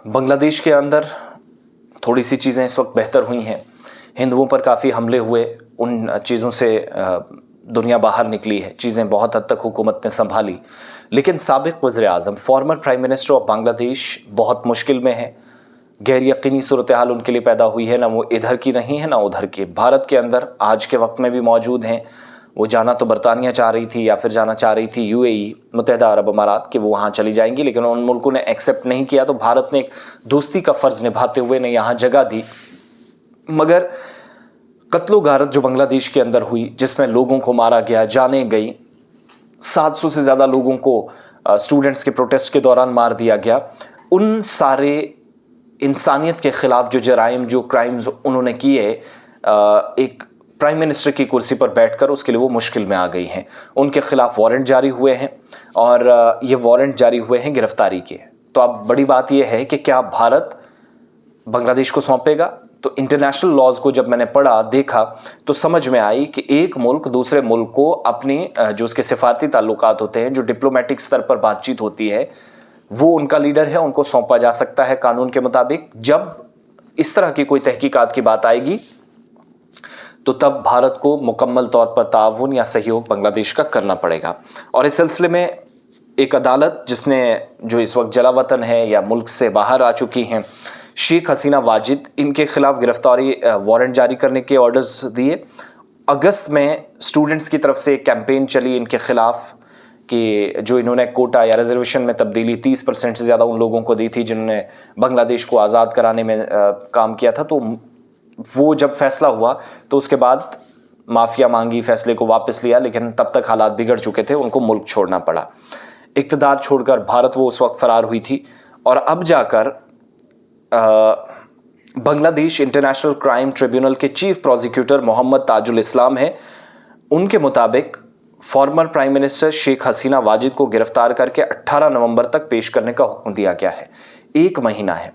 बांग्लादेश के अंदर थोड़ी सी चीज़ें इस वक्त बेहतर हुई हैं। हिंदुओं पर काफ़ी हमले हुए, उन चीज़ों से दुनिया बाहर निकली है, चीज़ें बहुत हद तक हुकूमत ने संभाली। लेकिन साबिक वज़ीर-ए-आज़म, former prime minister of Bangladesh बहुत मुश्किल में है। गैर यकीनी सूरत हाल उनके लिए पैदा हुई है, ना वो इधर की नहीं है ना उधर की, भारत के अंदर आज के वक्त में भी मौजूद हैं। वो जाना तो बरतानिया चाह रही थी या फिर जाना चाह रही थी यूएई, मुत्तहिदा अरब अमारात, कि वो वहाँ चली जाएंगी, लेकिन उन मुल्कों ने एक्सेप्ट नहीं किया। तो भारत ने एक दोस्ती का फ़र्ज़ निभाते हुए ने यहाँ जगह दी। मगर कत्लो गारत जो बांग्लादेश के अंदर हुई, जिसमें लोगों को मारा गया, जाने गई, 700 से ज़्यादा लोगों को स्टूडेंट्स के प्रोटेस्ट के दौरान मार दिया गया, उन सारे इंसानियत के ख़िलाफ़ जो जराइम, जो क्राइम्स उन्होंने किए, एक प्राइम मिनिस्टर की कुर्सी पर बैठकर उसके लिए वो मुश्किल में आ गई हैं। उनके ख़िलाफ़ वारंट जारी हुए हैं और ये वारंट जारी हुए हैं गिरफ्तारी के। तो अब बड़ी बात ये है कि क्या भारत बांग्लादेश को सौंपेगा? तो इंटरनेशनल लॉज को जब मैंने पढ़ा, देखा, तो समझ में आई कि एक मुल्क दूसरे मुल्क को अपनी जो उसके सिफारती ताल्लुकात होते हैं, जो डिप्लोमेटिक स्तर पर बातचीत होती है, वो उनका लीडर है, उनको सौंपा जा सकता है कानून के मुताबिक। जब इस तरह की कोई तहकीकात की बात आएगी तो तब भारत को मुकम्मल तौर पर ताउन या सहयोग बांग्लादेश का करना पड़ेगा। और इस सिलसिले में एक अदालत, जिसने जो इस वक्त जलावतन है या मुल्क से बाहर आ चुकी हैं, शेख हसीना वाजिद, इनके खिलाफ गिरफ्तारी वारंट जारी करने के ऑर्डर्स दिए। अगस्त में स्टूडेंट्स की तरफ से एक कैंपेन चली इनके खिलाफ कि जो इन्होंने कोटा या रिजर्वेशन में तब्दीली 30% से ज़्यादा उन लोगों को दी थी जिन्होंने बांग्लादेश को आज़ाद कराने में काम किया था। तो वो जब फैसला हुआ तो उसके बाद माफ़िया मांगी, फैसले को वापस लिया, लेकिन तब तक हालात बिगड़ चुके थे, उनको मुल्क छोड़ना पड़ा। इक़्तिदार छोड़कर भारत वो उस वक्त फ़रार हुई थी। और अब जाकर बांग्लादेश इंटरनेशनल क्राइम ट्रिब्यूनल के चीफ प्रोसिक्यूटर मोहम्मद ताजुल इस्लाम हैं। उनके मुताबिक farmer prime minister Sheikh Hasina Wajid को गिरफ्तार करके 18 नवंबर तक पेश करने का हुक्म दिया गया है। 1 महीना है।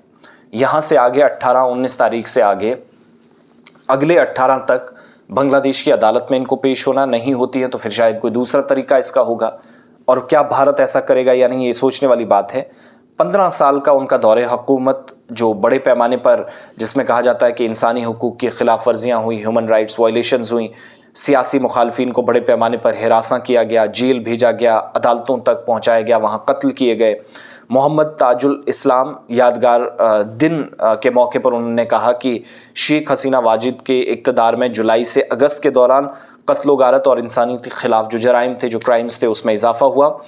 यहाँ से आगे 18-19 तारीख से आगे अगले 18 तक बांग्लादेश की अदालत में इनको पेश होना, नहीं होती है तो फिर शायद कोई दूसरा तरीका इसका होगा। और क्या भारत ऐसा करेगा या नहीं, ये सोचने वाली बात है। 15 साल का उनका दौरे हुकूमत, जो बड़े पैमाने पर, जिसमें कहा जाता है कि इंसानी हुकूक की खिलाफ वर्जियाँ हुई, ह्यूमन राइट्स वायलेशंस हुई, सियासी मुखालफिन को बड़े पैमाने पर हिरासा किया गया, जेल भेजा गया, अदालतों तक पहुँचाया गया, वहाँ कत्ल किए गए। मोहम्मद ताजुल इस्लाम यादगार दिन के मौके पर उन्होंने कहा कि शेख हसीना वाजिद के इक़्तिदार में जुलाई से अगस्त के दौरान कत्लो गारत और इंसानियत के ख़िलाफ़ जो जराइम थे, जो क्राइम्स थे, उसमें इजाफ़ा हुआ।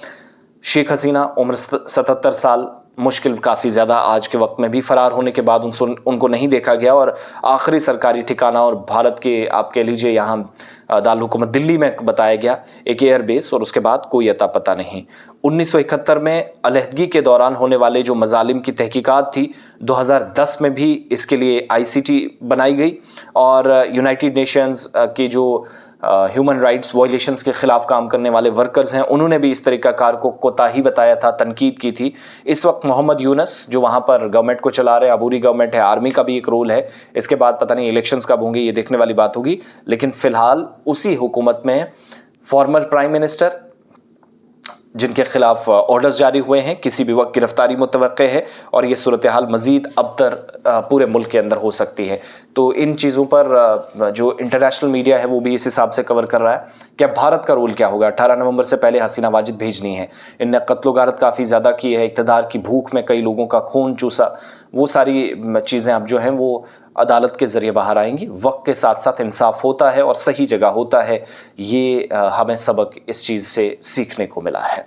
शेख हसीना उम्र 77 साल, मुश्किल काफ़ी ज़्यादा, आज के वक्त में भी फ़रार होने के बाद उनको नहीं देखा गया और आखिरी सरकारी ठिकाना और भारत के, आप कह लीजिए, यहाँ दारुल हुकूमत दिल्ली में बताया गया, एक एयरबेस, और उसके बाद कोई अता पता नहीं। 1971 में अलहदगी के दौरान होने वाले जो मजालिम की तहकीकात थी, 2010 में भी इसके लिए ICT बनाई गई और यूनाइटेड नेशंस के जो ह्यूमन राइट्स वायलेशंस के ख़िलाफ़ काम करने वाले वर्कर्स हैं, उन्होंने भी इस तरीक़ाकार को कोताही बताया था, तनकीद की थी। इस वक्त मोहम्मद यूनस जो वहाँ पर गवर्नमेंट को चला रहे हैं, अबूरी गवर्नमेंट है, आर्मी का भी एक रोल है। इसके बाद पता नहीं इलेक्शंस कब होंगे, ये देखने वाली बात होगी। लेकिन फ़िलहाल उसी हुकूमत में फॉर्मर प्राइम मिनिस्टर, जिनके खिलाफ ऑर्डर्स जारी हुए हैं, किसी भी वक्त गिरफ्तारी मुतवक्के है और ये सूरत हाल मज़ीद अबतर पूरे मुल्क के अंदर हो सकती है। तो इन चीज़ों पर जो इंटरनेशनल मीडिया है वो भी इस हिसाब से कवर कर रहा है। क्या भारत का रोल क्या होगा? 18 नवंबर से पहले हसीना वाजिद भेजनी है। इनने कत्लो गारत काफ़ी ज़्यादा की है, इक़्तिदार की भूख में कई लोगों का खून चूसा। वो सारी चीज़ें अब जो हैं वो अदालत के ज़रिए बाहर आएंगी। वक्त के साथ साथ इंसाफ होता है और सही जगह होता है। ये हमें सबक इस चीज़ से सीखने को मिला है।